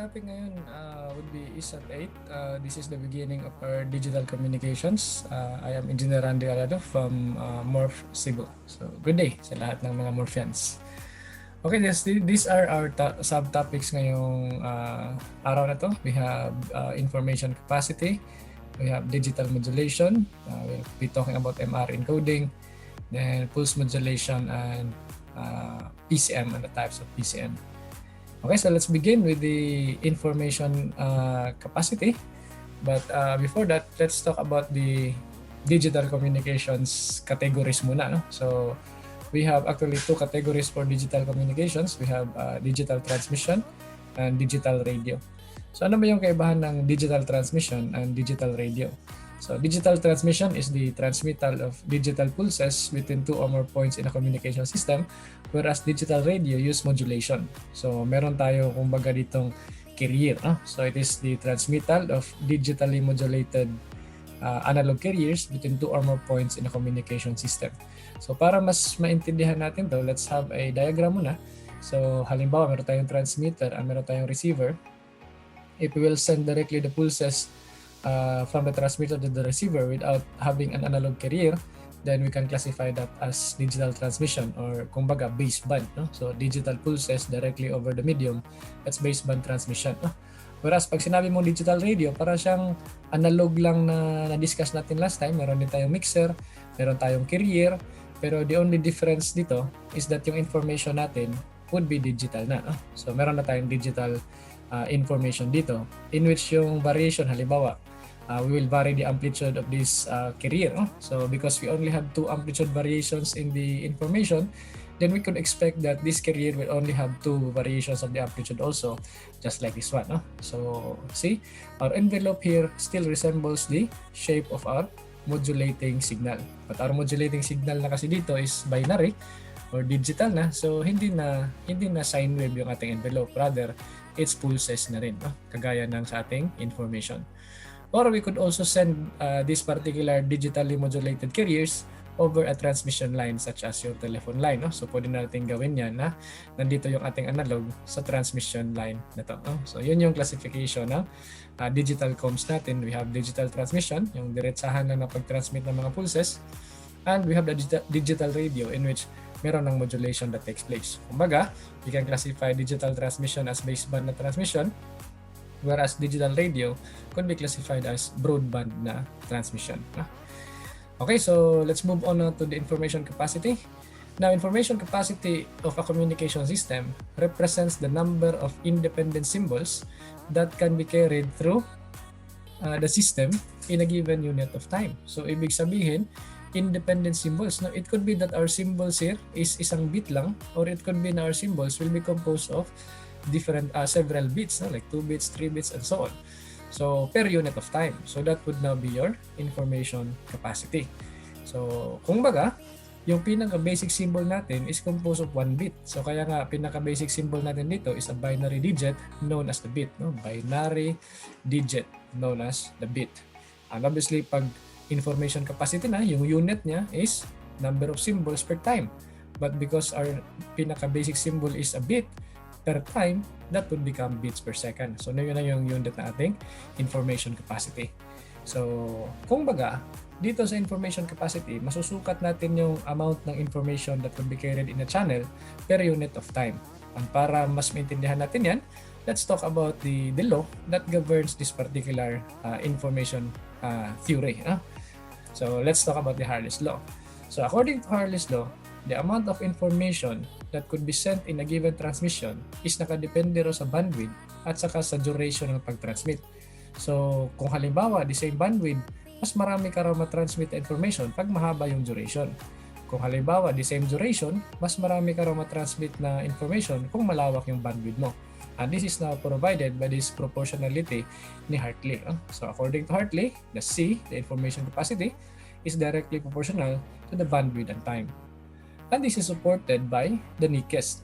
topic ngayon would be ISAT 8. This is the beginning of our digital communications. I am Engineer Randy Alado from Morph Cebu. So, good day sa lahat ng mga Morphians. Okay, these are our subtopics ngayong araw na to. We have information capacity, we have digital modulation, we'll be talking about MR encoding, then pulse modulation, and PCM and the types of PCM. Okay, so let's begin with the information capacity. But before that, let's talk about the digital communications categories muna. No? So we have actually two categories for digital communications. We have digital transmission and digital radio. So ano ba yung kaibahan ng digital transmission and digital radio? So digital transmission is the transmittal of digital pulses between two or more points in a communication system, whereas digital radio use modulation. So meron tayo kumbaga ditong carrier. So it is the transmittal of digitally modulated analog carriers between two or more points in a communication system. So para mas maintindihan natin to, let's have a diagram muna. So halimbawa meron tayong transmitter at meron tayong receiver. If we will send directly the pulses from the transmitter to the receiver without having an analog carrier, then we can classify that as digital transmission or kumbaga baseband. No? So digital pulses directly over the medium, that's baseband transmission. No? Whereas pag sinabi mong digital radio, para siyang analog lang na na-discuss natin last time. Meron din tayong mixer, meron tayong carrier, pero the only difference dito is that yung information natin would be digital na. No? So meron na tayong digital information dito in which yung variation, halimbawa, we will vary the amplitude of this carrier. So because we only have two amplitude variations in the information, then we could expect that this carrier will only have two variations of the amplitude also, just like this one. So see, our envelope here still resembles the shape of our modulating signal. But our modulating signal na kasi dito is binary or digital na. So hindi na sine wave yung ating envelope. Rather, it's pulses na rin, kagaya ng sa ating information. Or we could also send these particular digitally modulated carriers over a transmission line such as your telephone line. So pwede natin gawin yan na nandito yung ating analog sa transmission line na to. So yun yung classification ng digital comms natin. We have digital transmission, yung diretsahan lang na pag-transmit ng mga pulses. And we have the digital radio in which meron ng modulation that takes place. Kumbaga, we can classify digital transmission as baseband na transmission, whereas digital radio could be classified as broadband na transmission. Okay, so let's move on to the information capacity. Now, information capacity of a communication system represents the number of independent symbols that can be carried through the system in a given unit of time. So, ibig sabihin, independent symbols. Now, it could be that our symbols here is isang bit lang, or it could be na our symbols will be composed of different several bits, like 2 bits, 3 bits, and so on. So per unit of time. So that would now be your information capacity. So kung baga, yung pinaka-basic symbol natin is composed of 1 bit. So kaya nga pinaka-basic symbol natin dito is a binary digit known as the bit. Binary digit known as the bit. And obviously, pag information capacity na, yung unit niya is number of symbols per time. But because our pinaka-basic symbol is a bit per time, that would become bits per second. So yun na yung unit na ating information capacity. So kung baga, dito sa information capacity, masusukat natin yung amount ng information that would be carried in a channel per unit of time. And para mas maintindihan natin yan, let's talk about the law that governs this particular information theory. So let's talk about the Hartley's law. So according to Hartley's law, the amount of information that could be sent in a given transmission is nakadepende ro sa bandwidth at saka sa duration ng pag-transmit. So kung halimbawa, the same bandwidth, mas marami ka raw matransmit na information pag mahaba yung duration. Kung halimbawa, the same duration, mas marami ka raw matransmit na information kung malawak yung bandwidth mo. And this is now provided by this proportionality ni Hartley. So according to Hartley, the C, the information capacity, is directly proportional to the bandwidth and time. And this is supported by the Nyquist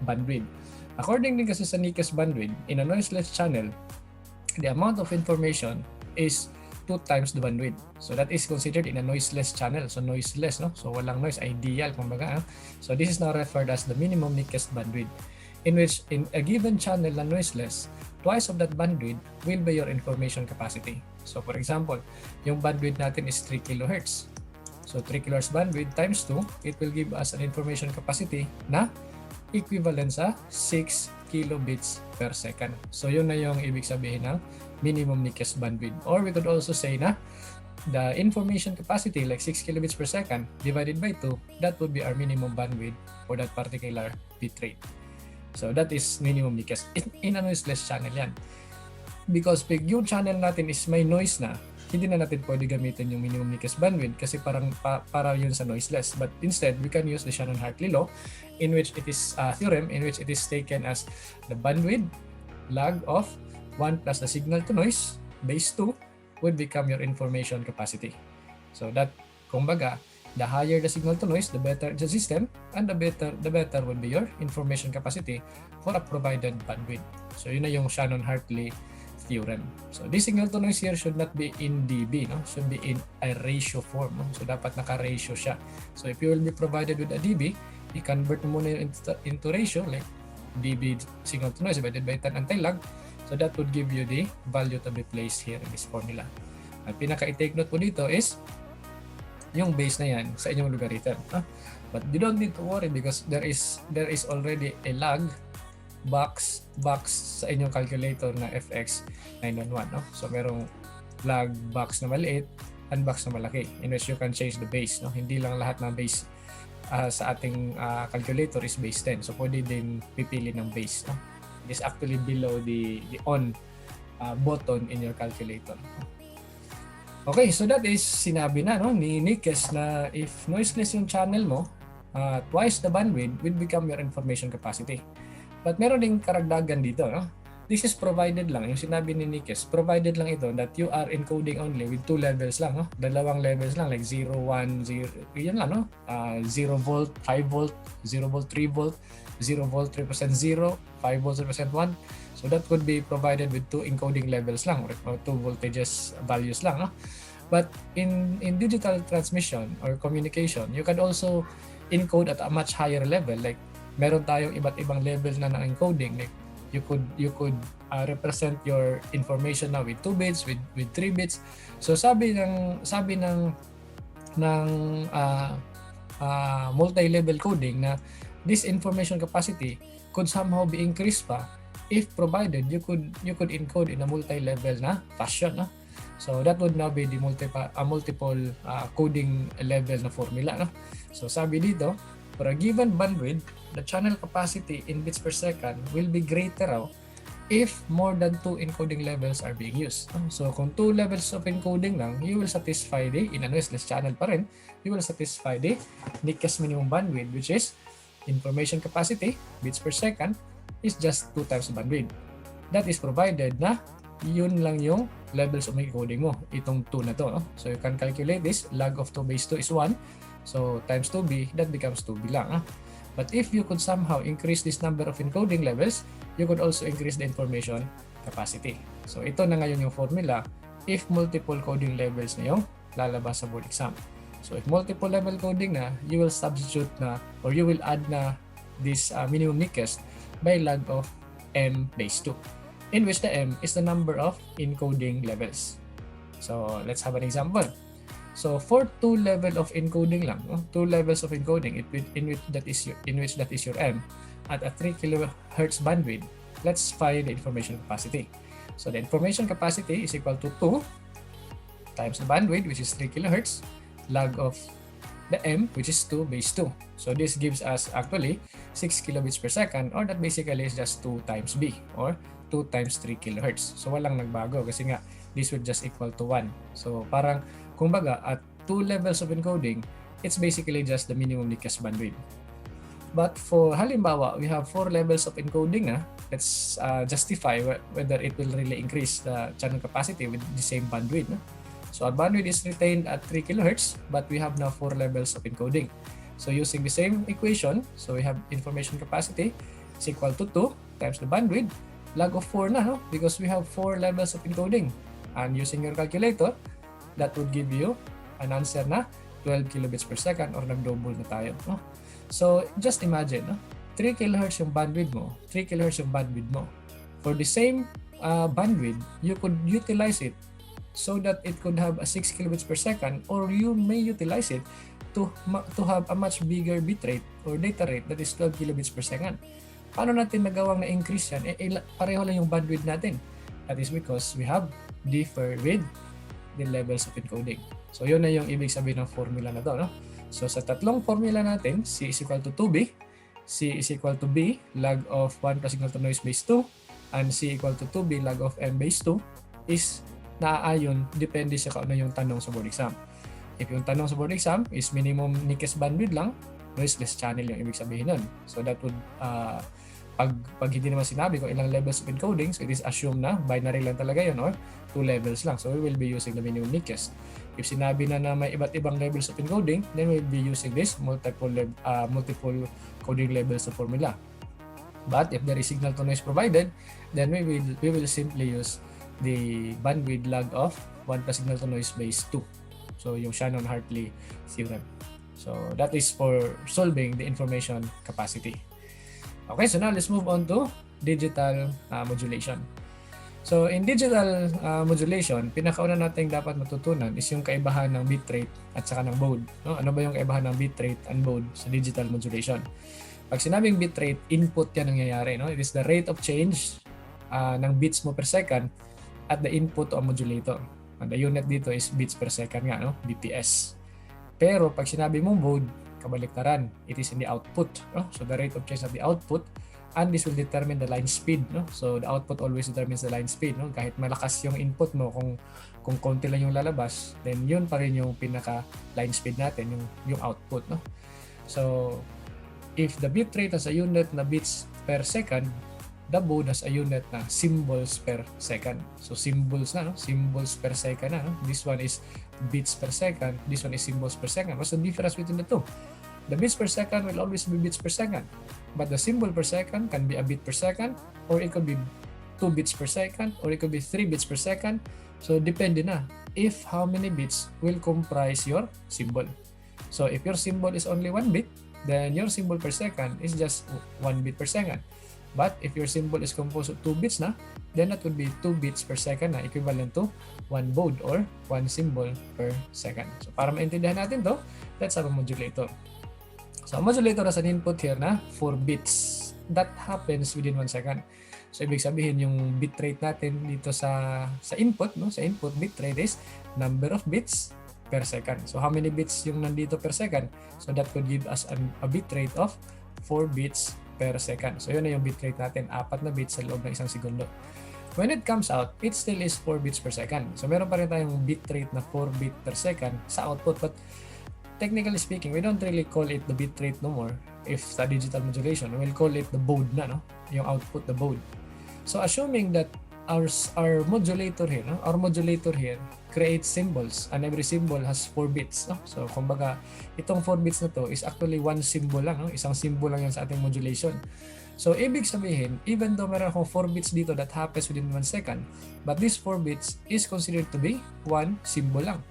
bandwidth. According din kasi sa Nyquist bandwidth, in a noiseless channel, the amount of information is 2 times the bandwidth. So that is considered in a noiseless channel. So noiseless, no? So walang noise, ideal kumbaga. So this is now referred as the minimum Nyquist bandwidth. in which in a given channel na noiseless, twice of that bandwidth will be your information capacity. So for example, yung bandwidth natin is 3 kHz. So 3 kHz bandwidth times 2, it will give us an information capacity na equivalent sa 6 kilobits per second. So yun na yung ibig sabihin ng minimum Nyquist bandwidth. Or we could also say na the information capacity, like 6 kilobits per second divided by 2, that would be our minimum bandwidth for that particular bitrate. So that is minimum Nyquist. In a noiseless channel yan. Because pag yung channel natin is may noise na, hindi na natin pwede gamitin yung minimum Nyquist bandwidth kasi parang para yun sa noiseless. But instead, we can use the Shannon-Hartley law in which it is a theorem in which it is taken as the bandwidth log of 1 plus the signal to noise base 2 would become your information capacity. So that, kumbaga, the higher the signal to noise, the better the system, and the better would be your information capacity for a provided bandwidth. So yun na yung Shannon-Hartley theorem. So this signal to noise here should not be in dB, no? Should be in a ratio form, no? So dapat naka-ratio siya. So if you will be provided with a dB, i-convert mo muna into ratio, like dB signal to noise divided by 10 anti-lag. So that would give you the value to be placed here in this formula. Ang pinaka-i-take note po dito is yung base na yan sa inyong logarithm. But you don't need to worry because there is already a lag box sa inyong calculator na FX 911. No? So merong lag box na maliit and box na malaki in which you can change the base. No? Hindi lang lahat ng base sa ating calculator is base 10. So pwede din pipili ng base. No? It is actually below the on button in your calculator. Okay, so that is sinabi na no, ni Nyquist na if noiseless yung channel mo, twice the bandwidth will become your information capacity. But meron ding karagdagan dito. No? This is provided lang. Yung sinabi ni Nyquist, provided lang ito that you are encoding only with 2 levels lang. No? Dalawang levels lang like 0, 1, 0. Yan lang. No? 0 volt, 5 volt, 0 volt, 3 volt, 0 volt, 3% 0, 5 volts, 3% 1. So that could be provided with 2 encoding levels lang or 2 voltages values lang. No? But in digital transmission or communication, you can also encode at a much higher level. Like meron tayong iba't ibang level na ng encoding. Like you could represent your information now with 2 bits, with 3 bits. So sabi ng multi-level coding na this information capacity could somehow be increased pa if provided you could encode in a multi-level na fashion. No? So that would now be the multiple coding level na formula. No? So sabi dito, for a given bandwidth, the channel capacity in bits per second will be greater if more than 2 encoding levels are being used. So kung 2 levels of encoding lang, you will satisfy in a noiseless channel pa rin, you will satisfy the Nyquist minimum bandwidth, which is information capacity, bits per second, is just 2 times bandwidth. That is provided na yun lang yung levels of encoding mo, itong 2 na to. No? So you can calculate this, log of 2 base 2 is 1, so times 2b, that becomes 2b lang. But if you could somehow increase this number of encoding levels, you could also increase the information capacity. So ito na ngayon yung formula if multiple coding levels na yung lalabas sa board exam. So if multiple level coding na, you will substitute na or you will add na this minimum Nyquist by log of m base 2, in which the m is the number of encoding levels. So let's have an example. So for 2 level of encoding lang, 2 levels of encoding in which that is your m at a 3 kHz bandwidth, let's find the information capacity. So the information capacity is equal to 2 times the bandwidth, which is 3 kHz, log of the m, which is 2 base 2. So this gives us actually 6 kilobits per second, or that basically is just 2 times b, or 2 times 3 kilohertz. So walang nagbago kasi nga this would just equal to 1. So parang kumbaga at 2 levels of encoding, it's basically just the minimum Nyquist bandwidth. But for halimbawa, we have 4 levels of encoding na, let's justify whether it will really increase the channel capacity with the same bandwidth. No? So our bandwidth is retained at 3 kHz, but we have now 4 levels of encoding. So using the same equation, so we have information capacity is equal to 2 times the bandwidth, log of 4 na, no? Because we have 4 levels of encoding. And using your calculator, that would give you an answer na 12 kilobits per second, or nag-double na tayo. No? So just imagine, no? 3 kHz yung bandwidth mo, 3 kHz yung bandwidth mo. For the same bandwidth, you could utilize it so that it could have a 6 kilobits per second, or you may utilize it to have a much bigger bitrate or data rate that is 12 kilobits per second. Paano natin nagawang na-increase yan? Pareho lang yung bandwidth natin. That is because we have differ with the levels of encoding. So yun na yung ibig sabihin ng formula na to, no? So sa tatlong formula natin, C is equal to 2B, C is equal to B log of 1 plus signal to noise base 2, and C equal to 2B log of M base 2 is naaayon depende sa kung ano yung tanong sa board exam. If yung tanong sa board exam is minimum Nikkes bandwidth lang, noiseless channel yung ibig sabihin nun. So that would, pag hindi naman sinabi kung ilang levels of encoding, so it is assumed na binary lang talaga yun or 2 levels lang. So we will be using the minimum Nikkes. If sinabi na may iba't ibang levels of encoding, then we'll be using this multiple coding levels of formula. But if there is signal to noise provided, then we will simply use the bandwidth log of 1 plus signal to noise base 2. So yung Shannon-Hartley theorem. So that is for solving the information capacity. Okay, so now let's move on to digital modulation. So in digital modulation, pinakauna natin dapat matutunan is yung kaibahan ng bitrate at saka ng baud. No? Ano ba yung kaibahan ng bitrate and baud sa digital modulation? Pag sinabing bitrate, input yan nangyayari. No? It is the rate of change ng bits mo per second at the input to a modulator. And the unit dito is bits per second nga, no? BPS. Pero pag sinabi mong baud, kabaliktaran, it is in the output. No? So the rate of change of the output, and this will determine the line speed. No? So the output always determines the line speed. No? Kahit malakas yung input mo, kung konti lang yung lalabas, then yun pa rin yung pinaka line speed natin, yung output. No? So if the bit rate has a unit na bits per second, the baud has a unit na symbols per second. So symbols na, no? Symbols per second na. No? This one is bits per second, this one is symbols per second. What's the difference between the two? The bits per second will always be bits per second, but the symbol per second can be a bit per second, or it could be 2 bits per second, or it could be 3 bits per second. So depende na if how many bits will comprise your symbol. So if your symbol is only 1 bit, then your symbol per second is just 1 bit per second. But if your symbol is composed of 2 bits na, then that would be 2 bits per second na equivalent to 1 baud or 1 symbol per second. So para maintindihan natin to, let's have a modulator. So a modulator has an input here na 4 bits. That happens within 1 second. So ibig sabihin yung bitrate natin dito sa input, no? Sa input bitrate is number of bits per second. So how many bits yung nandito per second? So that could give us a bitrate of 4 bits per second. So yun na yung bitrate natin, 4 na bits sa loob ng 1 segundo. When it comes out, it still is 4 bits per second. So meron pa rin tayong bitrate na 4 bit per second sa output, but technically speaking, we don't really call it the bitrate no more. If sa digital modulation, we'll call it the baud na, no? Yung output, the baud. So assuming that our modulator here, no? Our modulator here creates symbols, and every symbol has 4 bits, no? So kumbaga, itong 4 bits na to is actually 1 symbol lang, no? Isang symbol lang yan sa ating modulation. So ibig sabihin, even though meron akong 4 bits dito that happens within 1 second, but this 4 bits is considered to be 1 symbol lang.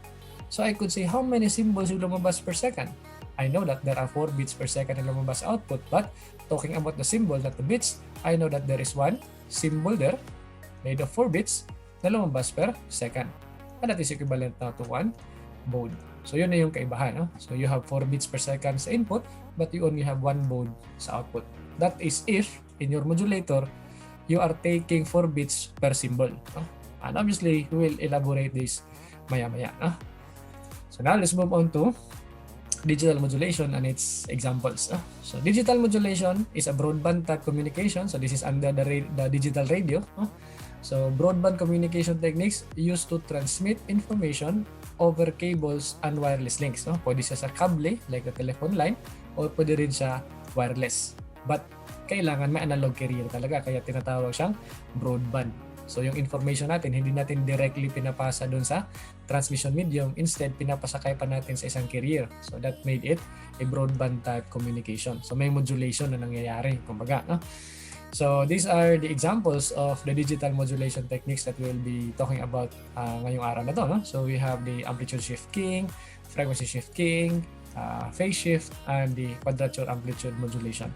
So I could say how many symbols will lumabas per second. I know that there are 4 bits per second na lumabas output, but talking about the symbol, not the bits, I know that there is 1 symbol there made of 4 bits na lumabas per second. And that is equivalent now to 1 baud. So yun na yung kaibahan. No? So you have 4 bits per second sa input, but you only have 1 baud sa output. That is if in your modulator, you are taking 4 bits per symbol. No? And obviously, we will elaborate this maya-maya. No? So now let's move on to digital modulation and its examples. So digital modulation is a broadband type communication. So this is under the digital radio. So broadband communication techniques used to transmit information over cables and wireless links. Pwede siya sa kable like a telephone line, or pwede rin siya wireless. But kailangan may analog carrier talaga, kaya tinatawag siyang broadband. So yung information natin, hindi natin directly pinapasa doon sa transmission medium. Instead, pinapasakay pa natin sa isang carrier. So that made it a broadband type communication. So may modulation na nangyayari, kumbaga. So these are the examples of the digital modulation techniques that we'll be talking about ngayong araw na to. So we have the amplitude shift keying, frequency shift keying, phase shift, and the quadrature amplitude modulation.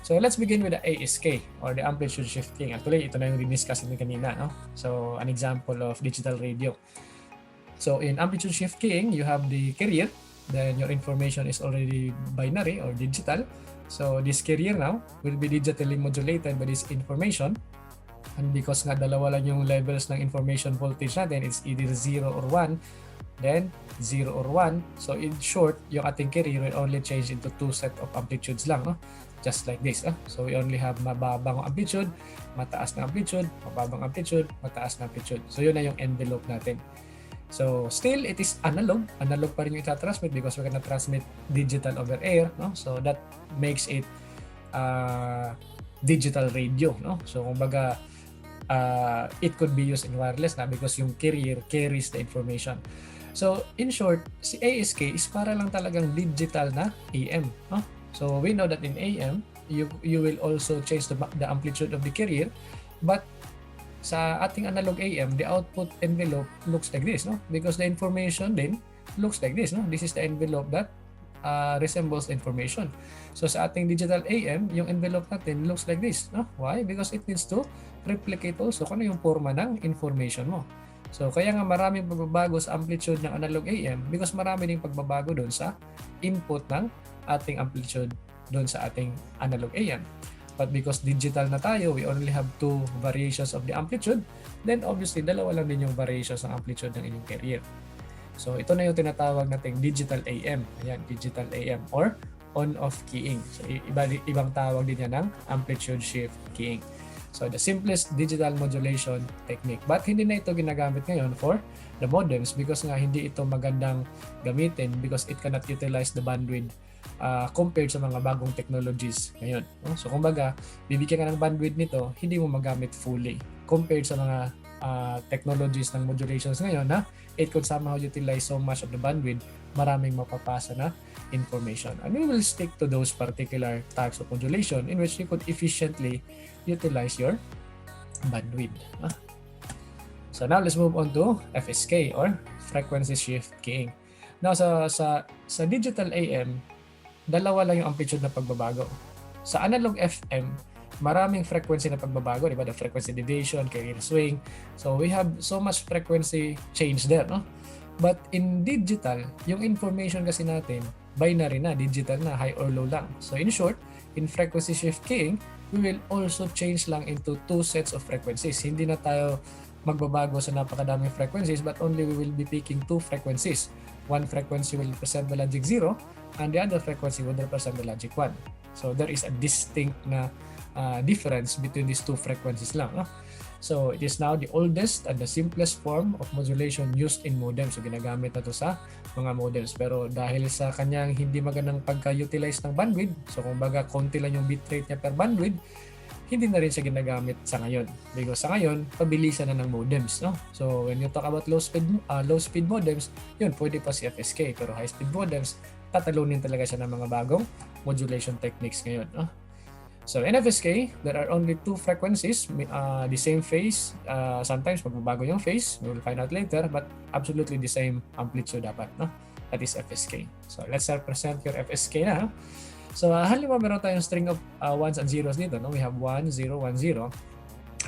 So let's begin with the ASK or the amplitude shifting. Actually, ito na yung diniscuss natin kanina, no? So an example of digital radio. So in amplitude shifting, you have the carrier, then your information is already binary or digital. So this carrier now will be digitally modulated by this information. And because nga dalawa lang yung levels ng information voltage natin, it's either 0 or 1, then 0 or 1. So in short, yung ating carrier will only change into two set of amplitudes lang, no? Just like this. So we only have mababang amplitude, mataas na amplitude, mababang amplitude, mataas na amplitude. So yun na yung envelope natin. So still, it is analog. Analog pa rin yung ita-transmit because we're gonna transmit digital over air, no? So that makes it digital radio, no? So kumbaga, it could be used in wireless na because yung carrier carries the information. So in short, si ASK is para lang talagang digital na AM, no? So we know that in AM, you will also change the amplitude of the carrier, but sa ating analog AM, the output envelope looks like this, no? Because the information then looks like this, no? This is the envelope that resembles information. So sa ating digital AM, yung envelope natin looks like this, no? Why? Because it needs to replicate also kung ano yung forma ng information mo. So kaya nga maraming pagbabago sa amplitude ng analog AM because marami ding pagbabago doon sa input ng ating amplitude doon sa ating analog AM. But because digital na tayo, we only have two variations of the amplitude, then obviously dalawa lang din yung variations ng amplitude ng inyong carrier. So ito na yung tinatawag nating digital AM. Ayan, digital AM or on-off keying. So ibang tawag din yan ng amplitude shift keying. So the simplest digital modulation technique. But hindi na ito ginagamit ngayon for the modems because nga hindi ito magandang gamitin because it cannot utilize the bandwidth compared sa mga bagong technologies ngayon. So kumbaga, bibigyan ka ng bandwidth nito, hindi mo magamit fully compared sa mga technologies ng modulations ngayon na it could somehow utilize so much of the bandwidth, maraming mapapasa na information. And we will stick to those particular types of modulation in which you could efficiently utilize your bandwidth. So now let's move on to FSK or frequency shift keying. Now sa digital AM, dalawa lang yung amplitude na pagbabago. Sa analog FM, maraming frequency na pagbabago, di ba? The frequency deviation, carrier swing. So we have so much frequency change there, no? But in digital, yung information kasi natin, binary na, digital na, high or low lang. So in short, in frequency shift keying, we will also change lang into two sets of frequencies. Hindi na tayo magbabago sa napakadaming frequencies, but only we will be picking two frequencies. One frequency will represent the logic 0, and the other frequency will represent the logic 1. So there is a distinct na difference between these two frequencies lang. So it is now the oldest and the simplest form of modulation used in modems. So ginagamit na to sa mga modems. Pero dahil sa kanyang hindi magandang pagka-utilize ng bandwidth, so kumbaga konti lang yung bitrate niya per bandwidth, hindi na rin siya ginagamit sa ngayon. Because sa ngayon, pabilisan na ng modems, no? So when you talk about low speed modems, yun, pwede pa si FSK. Pero high speed modems, tatalunin talaga siya ng mga bagong modulation techniques ngayon, no? So in FSK, there are only two frequencies, the same phase. Sometimes magbabago yung phase, we will find out later, but absolutely the same amplitude dapat, no? That is FSK. So let's represent your FSK na. So halimbawa meron tayong string of ones and zeros dito, no? We have 1, 0, 1, 0,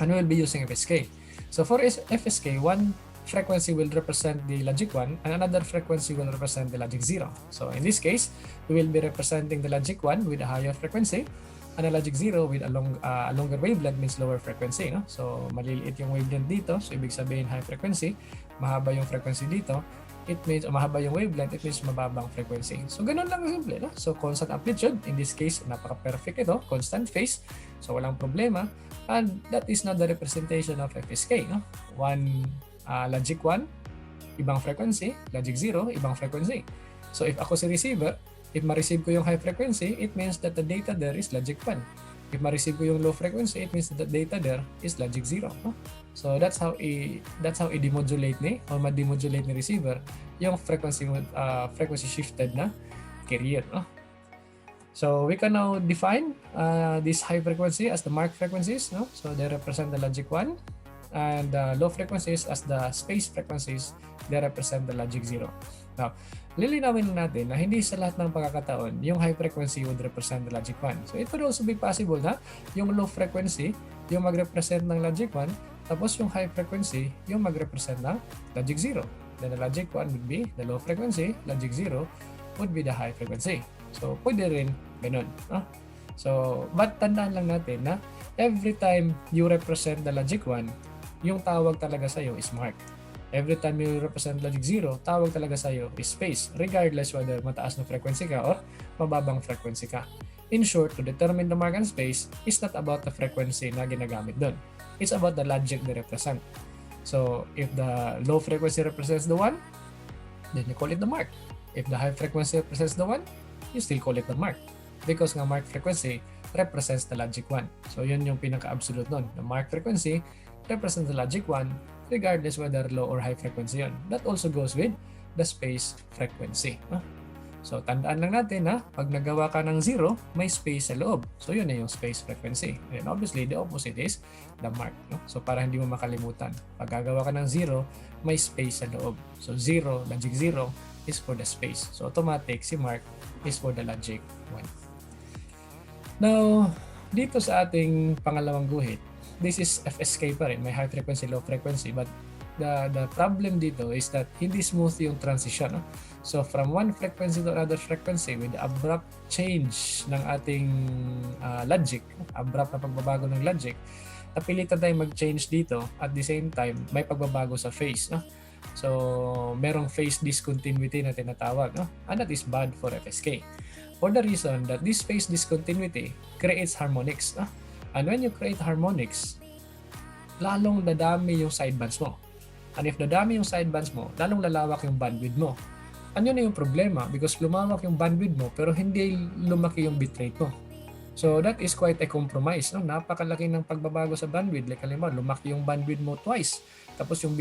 and we'll be using FSK. So for FSK, one frequency will represent the logic 1 and another frequency will represent the logic 0. So in this case, we will be representing the logic 1 with a higher frequency and the logic 0 with a longer wavelength, means lower frequency, no? So maliliit yung wavelength dito, so ibig sabihin high frequency, mahaba yung frequency dito, it means mahaba yung wavelength, it means mababang frequency. So ganun lang simple, no? So constant amplitude, in this case napaka-perfect ito, constant phase, so walang problema, and that is not the representation of FSK, no? One logic 1, ibang frequency, logic 0, ibang frequency. So if ako si receiver, if ma-receive ko yung high frequency, it means that the data there is logic 1. If ma-receive ko yung low frequency, it means that the data there is logic 0. No? So that's how i-demodulate ni or ma-demodulate ni receiver yung frequency shifted na carrier. No? So we can now define this high frequency as the marked frequencies. No? So they represent the logic 1 and the low frequencies as the space frequencies, they represent the logic 0. Now, lilinawin natin na hindi sa lahat ng pagkakataon yung high frequency would represent the logic 1. So it could also be possible na yung low frequency yung mag-represent ng logic 1, tapos yung high frequency yung mag-represent ng logic 0. Then the logic 1 would be the low frequency, logic 0 would be the high frequency. So pwede rin ganun. So, but tandaan lang natin na every time you represent the logic 1, yung tawag talaga sa'yo is mark. Every time you represent logic 0, tawag talaga sa'yo is space, regardless whether mataas na frequency ka or mababang frequency ka. In short, to determine the mark and space is not about the frequency na ginagamit doon. It's about the logic they represent. So, if the low frequency represents the 1, then you call it the mark. If the high frequency represents the 1, you still call it the mark. Because nga mark frequency represents the logic 1. So, yun yung pinaka-absolute nun. The mark frequency represents the logic 1 regardless whether low or high frequency yun. That also goes with the space frequency. So, tandaan lang natin na pag nagawa ka ng 0, may space sa loob. So, yun na yung space frequency. And obviously, the opposite is the mark. So, para hindi mo makalimutan. Pag gagawa ka ng 0, may space sa loob. So, 0, logic 0 is for the space. So, automatic, si mark is for the logic 1. Now, dito sa ating pangalawang guhit, this is FSK pa rin, may high frequency, low frequency, but the problem dito is that hindi smooth yung transition. So from one frequency to another frequency with the abrupt change ng ating logic, abrupt na pagbabago ng logic, napilitan tayong mag-change dito at the same time may pagbabago sa phase. So merong phase discontinuity na tinatawag, and that is bad for FSK. For the reason that this phase discontinuity creates harmonics. And when you create harmonics, lalong dadami yung sidebands mo. And if dadami yung sidebands mo, lalong lalawak yung bandwidth mo. And yun na yung problema because lumawak yung bandwidth mo pero hindi lumaki yung bitrate mo. So that is quite a compromise. Napakalaki ng pagbabago sa bandwidth. Like halimbawa, lumaki yung bandwidth mo twice. Tapos yung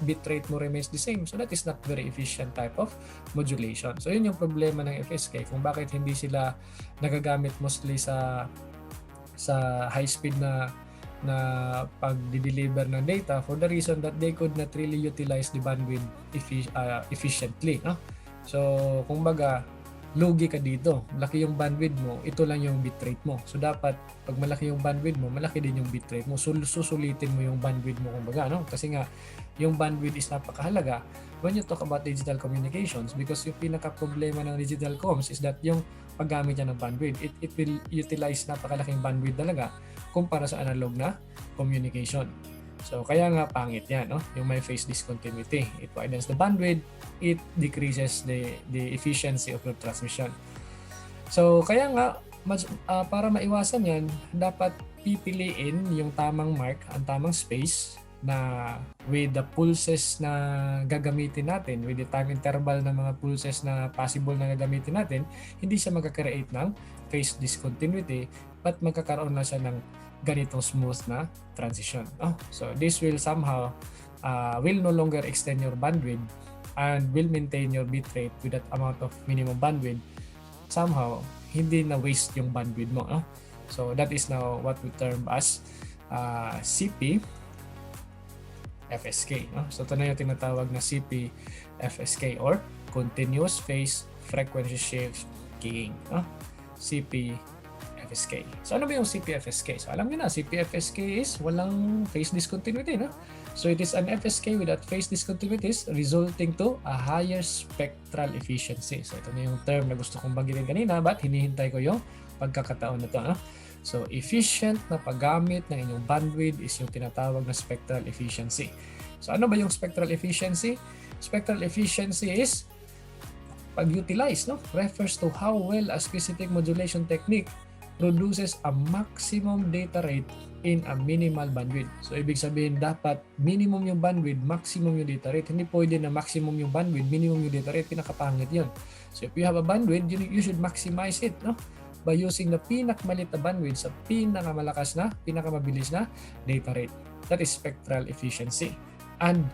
bitrate mo remains the same. So that is not very efficient type of modulation. So yun yung problema ng FSK kung bakit hindi sila nagagamit mostly sa high speed na pag-deliver ng data for the reason that they could not really utilize the bandwidth efficiently. So kung baga, lugi ka dito. Malaki yung bandwidth mo, ito lang yung bitrate mo. So dapat pag malaki yung bandwidth mo, malaki din yung bitrate mo. So susulitin mo yung bandwidth mo kumbaga, Kasi nga yung bandwidth is napakahalaga when you talk about digital communications because yung pinaka problema ng digital comms is that yung paggamit niya ng bandwidth, it will utilize napakalaking bandwidth talaga kumpara sa analog na communication. So kaya nga pangit yan, yung may phase discontinuity. It widens the bandwidth, it decreases the efficiency of your transmission. So kaya nga para maiwasan yan, dapat pipiliin yung tamang mark, ang tamang space na with the pulses na gagamitin natin, with the time interval ng mga pulses na possible na gagamitin natin, hindi siya magkakreate ng phase discontinuity but magkakaroon na siya ng ganitong smooth na transition. So this will somehow will no longer extend your bandwidth and will maintain your bitrate with that amount of minimum bandwidth. Somehow, hindi na waste yung bandwidth mo. So that is now what we term as CP FSK. So ito na yung tinatawag na CP FSK or Continuous Phase Frequency Shift Keying. CP FSK. So ano ba yung CPFSK? So alam niyo na, CPFSK is walang phase discontinuity, So it is an FSK without phase discontinuities resulting to a higher spectral efficiency. So ito na yung term na gusto kong banggitin kanina but hinihintay ko yung pagkakataon na to. So efficient na paggamit ng inyong bandwidth is yung tinatawag na spectral efficiency. So ano ba yung spectral efficiency? Spectral efficiency is pag-utilize, refers to how well a specific modulation technique produces a maximum data rate in a minimal bandwidth. So, ibig sabihin, dapat minimum yung bandwidth, maximum yung data rate. Hindi pwede na maximum yung bandwidth, minimum yung data rate. Pinakapangit yun. So, if you have a bandwidth, you should maximize it, by using the pinakamalit na bandwidth sa pinakamalakas na, pinakamabilis na data rate. That is spectral efficiency. And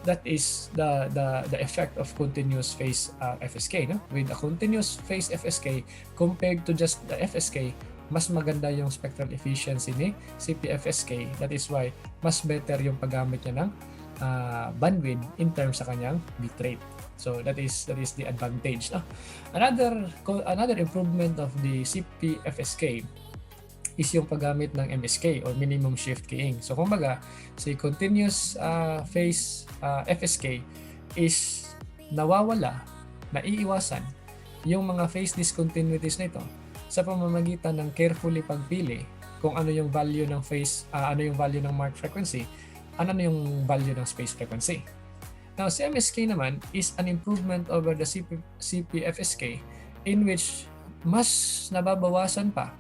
that is the effect of continuous phase FSK. With a continuous phase FSK compared to just the FSK, mas maganda yung spectral efficiency ni CPFSK. That is why mas better yung paggamit niya ng bandwidth in terms sa kanyang bitrate. So that is the advantage. Another improvement of the CPFSK is yung paggamit ng MSK or minimum shift keying. So kumbaga, si continuous phase FSK is nawawala, naiiwasan yung mga phase discontinuities nito sa pamamagitan ng carefully pagpili kung ano yung value ng phase, ano yung value ng mark frequency, ano yung value ng space frequency. Now, si MSK naman is an improvement over the CPFSK in which mas nababawasan pa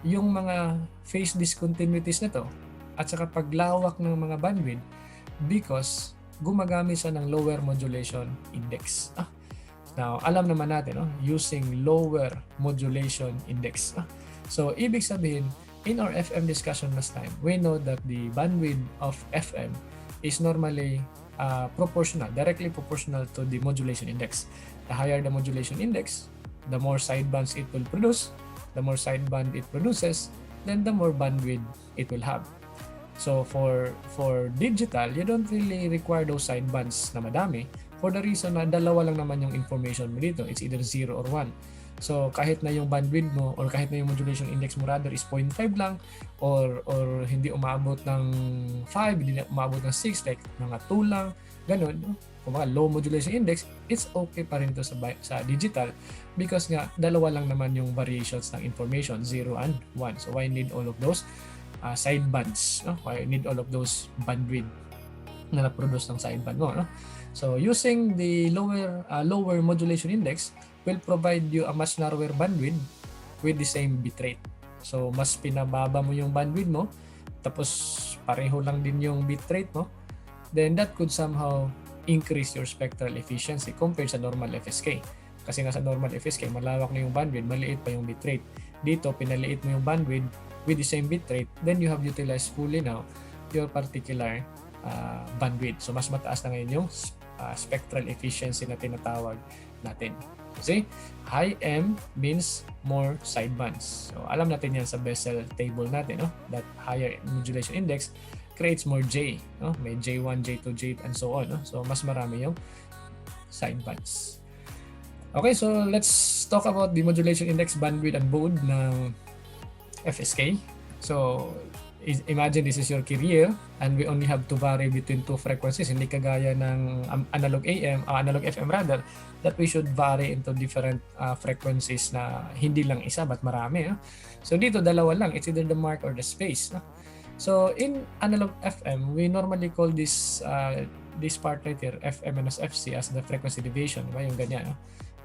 yung mga phase discontinuities nito at saka paglawak ng mga bandwidth because gumagamit siya ng lower modulation index. Now, alam naman natin, using lower modulation index. So, ibig sabihin, in our FM discussion last time, we know that the bandwidth of FM is normally directly proportional to the modulation index. The higher the modulation index, the more sidebands it will produce. The more sideband it produces, then the more bandwidth it will have. So for digital, you don't really require those sidebands na madami for the reason na dalawa lang naman yung information mo dito. It's either 0 or 1. So kahit na yung bandwidth mo or kahit na yung modulation index mo rather is 0.5 lang or hindi umabot ng 5, hindi umabot ng 6, like mga 2 lang, ganun. Kung mga low modulation index, it's okay pa rin ito sa digital because nga dalawa lang naman yung variations ng information, 0 and 1. So why need all of those sidebands? Why need all of those bandwidth na na-produce ng sideband mo? So using the lower modulation index will provide you a much narrower bandwidth with the same bitrate. So mas pinababa mo yung bandwidth mo, tapos pareho lang din yung bitrate mo, then that could somehow increase your spectral efficiency compared sa normal FSK. Kasi nga sa normal FSK, malawak na yung bandwidth, maliit pa yung bitrate. Dito, pinaliit mo yung bandwidth with the same bitrate, then you have utilized fully now your particular bandwidth. So mas mataas na ngayon yung spectral efficiency na tinatawag natin. See, high M means more sidebands. So alam natin yan sa Bessel table natin, that higher modulation index creates more J, may J1, J2, J and so on. So mas marami yung sidebands. Okay, so let's talk about the modulation index, bandwidth and baud ng FSK. So imagine this is your carrier and we only have to vary between two frequencies. Hindi kagaya ng analog FM rather, that we should vary into different frequencies na hindi lang isa but marami. So dito dalawa lang, it's either the mark or the space. So in analog FM, we normally call this part right here, FM minus FC, as the frequency deviation, yung ganyan.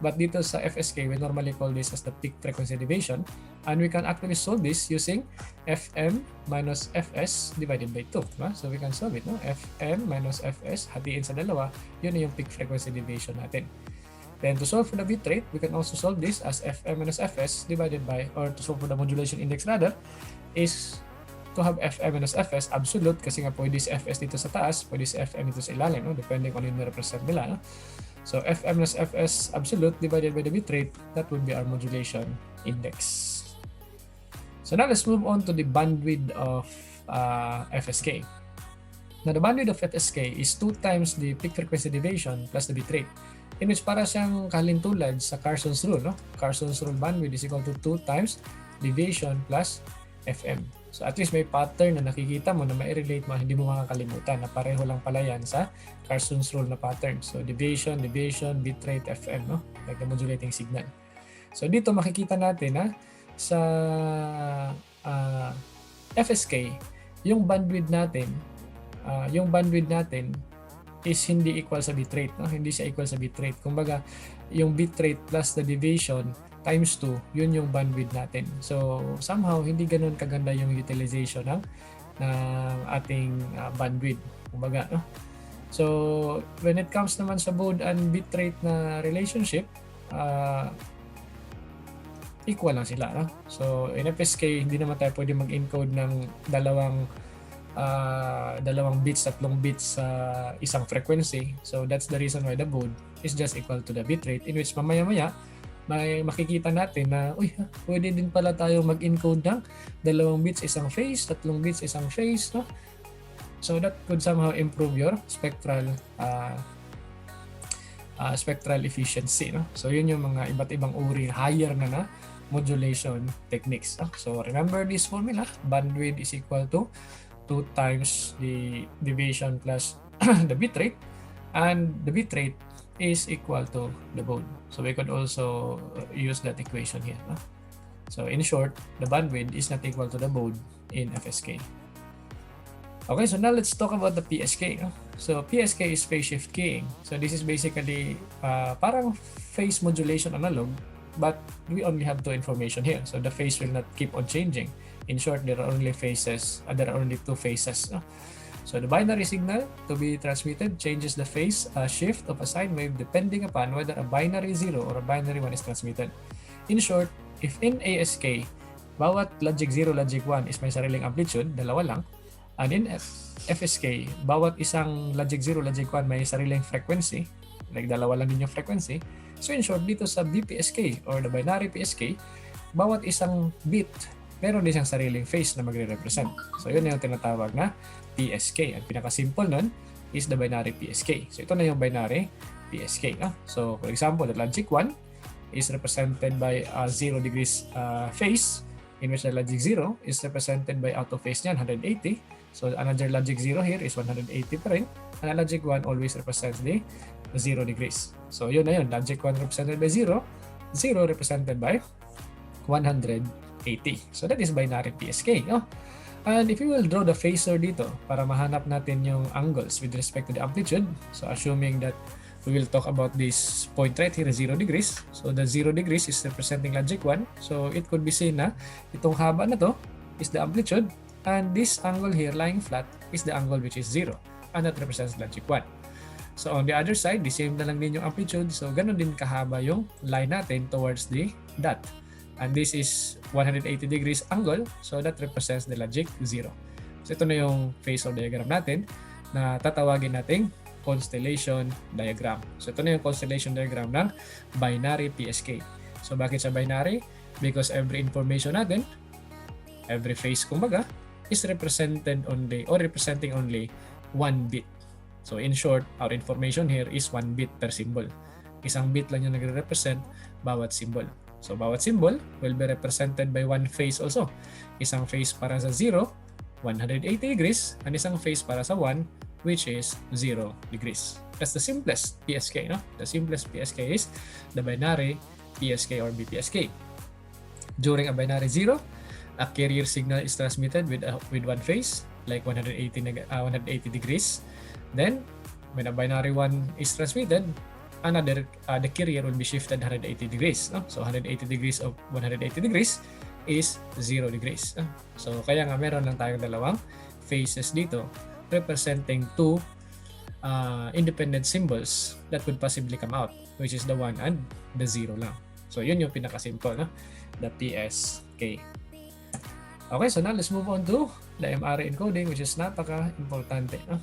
But dito sa FSK, we normally call this as the peak frequency deviation, and we can actually solve this using FM minus FS divided by 2. So we can solve it, FM minus FS, hatiin sa dalawa, yun yung peak frequency deviation natin. Then to solve for the bitrate, we can also solve this as FM minus FS divided by, or to solve for the modulation index rather, is to have FM minus FS absolute, kasi nga pwede si FS dito sa taas, pwede si FM dito sa ilalim, depending on yung represent nila. So FM minus FS absolute divided by the bitrate, that would be our modulation index. So now let's move on to the bandwidth of FSK. Now the bandwidth of FSK is 2 times the peak frequency deviation plus the bitrate, in which para siyang kalintulad sa Carson's rule. Carson's rule bandwidth is equal to 2 times deviation plus FM. So at least may pattern na nakikita mo na mai-relate mo, hindi mo makakalimutan na pareho lang pala yan sa Carson's rule na pattern. So deviation, bitrate, FM, like the modulating signal. So dito makikita natin sa FSK, yung bandwidth natin is hindi equal sa bitrate, hindi siya equal sa bitrate. Kumbaga, yung bitrate plus the deviation times 2, yun yung bandwidth natin. So somehow hindi ganoon kaganda yung utilization ng ating bandwidth. Kumbaga, so when it comes naman sa baud and bitrate na relationship, equal lang sila. So in FSK, hindi naman tayo pwede mag-encode ng dalawang bits, 3 bits sa isang frequency. So that's the reason why the baud is just equal to the bitrate, in which mamaya-maya may makikita natin na, uy, pwede din pala tayo mag-encode ng 2 bits isang phase, 3 bits isang phase, no? So that could somehow improve your spectral efficiency, no? So yun yung mga iba't ibang uri, higher na modulation techniques, no? So remember this formula, bandwidth is equal to 2 times the deviation plus the bitrate, and the bitrate is equal to the baud. So we could also use that equation here, no? So in short, the bandwidth is not equal to the baud in FSK. Okay, so now let's talk about the PSK. So PSK is phase shift keying. So this is basically parang phase modulation analog, but we only have 2 information here. So the phase will not keep on changing. In short, there are only 2 phases. So the binary signal to be transmitted changes the phase shift of a sine wave depending upon whether a binary 0 or a binary 1 is transmitted. In short, if in ASK, bawat logic 0, logic 1 is may sariling amplitude, dalawa lang, and in FSK, bawat isang logic 0, logic 1 may sariling frequency, like dalawa lang din yung frequency. So in short, dito sa BPSK or the binary PSK, bawat isang bit meron din siyang sariling phase na magre-represent. So yun yung tinatawag na PSK. Ang pinaka-simple nun is the binary PSK. So ito na yung binary PSK. So for example, the logic 1 is represented by a 0 degrees phase, in which the logic 0 is represented by out of phase niyan, 180. So another logic 0 here is 180 pa rin. And logic 1 always represents the 0 degrees. So yun na yun. Logic 1 represented by 0, 0 represented by 180. So that is binary PSK. No? And if you will draw the phasor dito para mahanap natin yung angles with respect to the amplitude. So assuming that we will talk about this point right here, 0 degrees. So the 0 degrees is representing logic 1. So it could be seen na itong haba na to is the amplitude, and this angle here lying flat is the angle which is 0, and that represents logic 1. So on the other side, the same na lang din yung amplitude. So ganun din kahaba yung line natin towards the dot. And this is 180 degrees angle, so that represents the logic 0. So ito na yung phasor diagram natin na tatawagin nating constellation diagram. So ito na yung constellation diagram ng binary PSK. So bakit sa binary? Because every information natin, every phase kumbaga, is represented only or representing only 1 bit. So in short, our information here is 1 bit per symbol. Isang bit lang yung nagre-represent bawat symbol. So bawat symbol will be represented by 1 phase also. Isang phase para sa 0, 180 degrees, and isang phase para sa 1, which is 0 degrees. That's the simplest PSK, no? The simplest PSK is the binary PSK or BPSK. During a binary 0, a carrier signal is transmitted with one phase, like 180 degrees. Then, when a binary 1 is transmitted, the carrier will be shifted 180 degrees. No? So 180 degrees of 180 degrees is 0 degrees. So kaya nga meron lang tayong dalawang phases dito representing 2 independent symbols that could possibly come out, which is the 1 and the 0 lang. So yun yung pinaka-simple, no? The PSK. Okay, so now let's move on to the MRE encoding, which is napaka-importante. No?